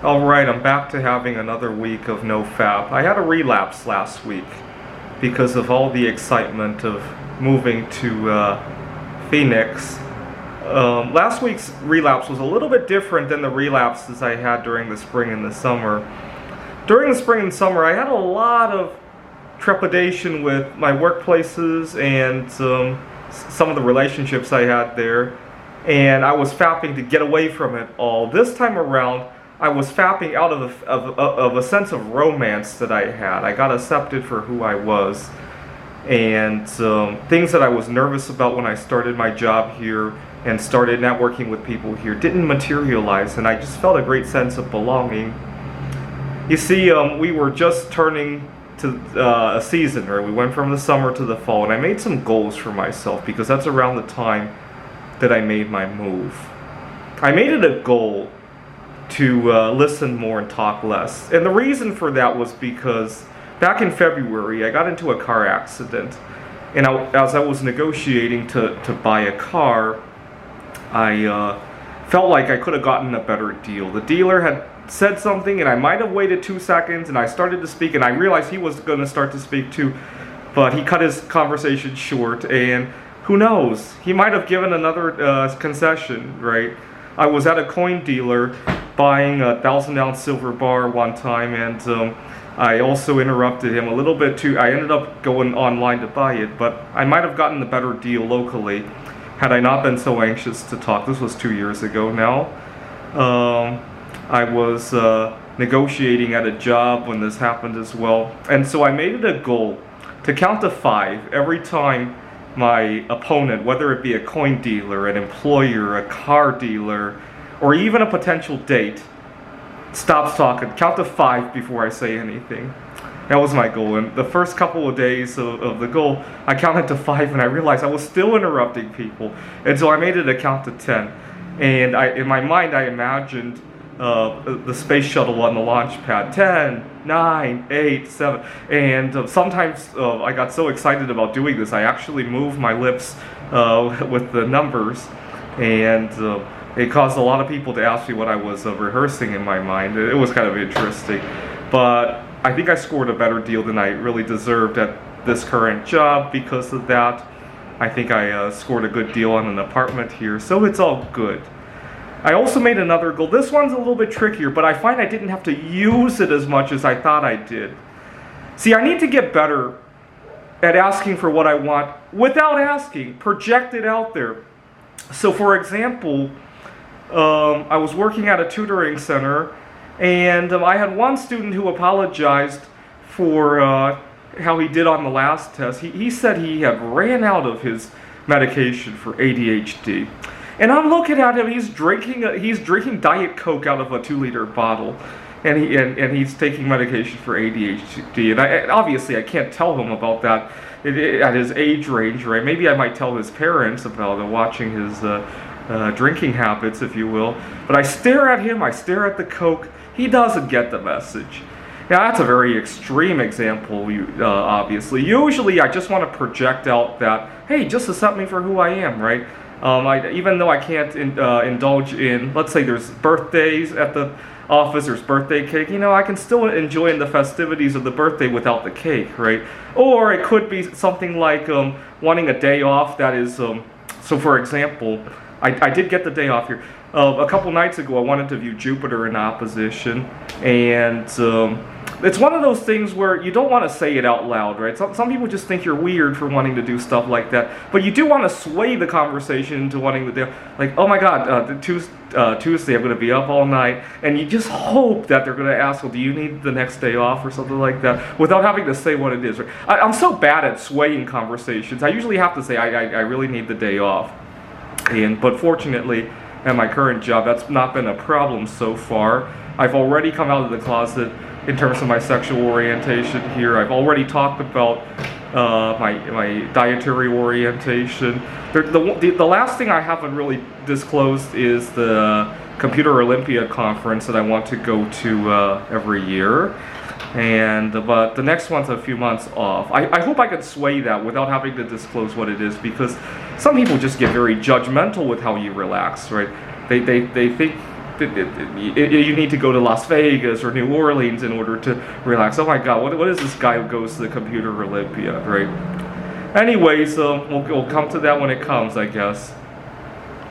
Alright, I'm back to having another week of NoFap. I had a relapse last week because of all the excitement of moving to Phoenix. Last week's relapse was a little bit different than the relapses I had during the spring and the summer. During the spring and summer, I had a lot of trepidation with my workplaces and some of the relationships I had there, and I was fapping to get away from it all. This time around, I was fapping out of a sense of romance that I had. I got accepted for who I was, and things that I was nervous about when I started my job here and started networking with people here didn't materialize, and I just felt a great sense of belonging. You see, we were just turning to a season, right? We went from the summer to the fall, and I made some goals for myself because that's around the time that I made my move. I made it a goal to listen more and talk less. And the reason for that was because back in February, I got into a car accident. And as I was negotiating to buy a car, I felt like I could have gotten a better deal. The dealer had said something, and I might have waited 2 seconds, and I started to speak, and I realized he was going to start to speak too. But he cut his conversation short, and who knows? He might have given another concession, right? I was at a coin dealer buying a 1,000-ounce silver bar one time, and I also interrupted him a little bit too. I ended up going online to buy it, but I might have gotten a better deal locally had I not been so anxious to talk. This was 2 years ago now. I was negotiating at a job when this happened as well, and so I made it a goal to count to 5 every time my opponent, whether it be a coin dealer, an employer, a car dealer, or even a potential date, stops talking. Count to 5 before I say anything. That was my goal. And the first couple of days of the goal, I counted to 5, and I realized I was still interrupting people. And so I made it a count to 10. And in my mind, I imagined the space shuttle on the launch pad. 10, 9, 8, 7. And sometimes I got so excited about doing this, I actually moved my lips with the numbers. And it caused a lot of people to ask me what I was rehearsing in my mind. It was kind of interesting. But I think I scored a better deal than I really deserved at this current job because of that. I think I scored a good deal on an apartment here, so it's all good. I also made another goal. This one's a little bit trickier, but I find I didn't have to use it as much as I thought I did. See, I need to get better at asking for what I want without asking, project it out there. So for example, I was working at a tutoring center, and I had one student who apologized for how he did on the last test. He said he had ran out of his medication for ADHD. And I'm looking at him, he's drinking Diet Coke out of a 2-liter bottle. And he's taking medication for ADHD. And obviously I can't tell him about that at his age range, right? Maybe I might tell his parents about watching his drinking habits, if you will. But I stare at him, I stare at the Coke. He doesn't get the message. Now that's a very extreme example, obviously. Usually I just want to project out that, hey, just accept me for who I am, right? Even though I can't indulge in, let's say there's birthdays at the office, there's birthday cake, I can still enjoy the festivities of the birthday without the cake, right? Or it could be something like wanting a day off that is, so for example, I did get the day off here. A couple nights ago, I wanted to view Jupiter in opposition, and it's one of those things where you don't want to say it out loud, right? Some people just think you're weird for wanting to do stuff like that, but you do want to sway the conversation into wanting to do, like, oh my God, Tuesday I'm going to be up all night, and you just hope that they're going to ask, well, do you need the next day off or something like that, without having to say what it is. I'm so bad at swaying conversations. I usually have to say, I really need the day off, but fortunately, at my current job, that's not been a problem so far. I've already come out of the closet in terms of my sexual orientation here. I've already talked about my dietary orientation. The last thing I haven't really disclosed is the Computer Olympiad conference that I want to go to every year. But the next one's a few months off. I hope I can sway that without having to disclose what it is, because some people just get very judgmental with how you relax, right? They think you need to go to Las Vegas or New Orleans in order to relax. Oh my God, what is this guy who goes to the Computer Olympiad, right? Anyways, we'll come to that when it comes, I guess.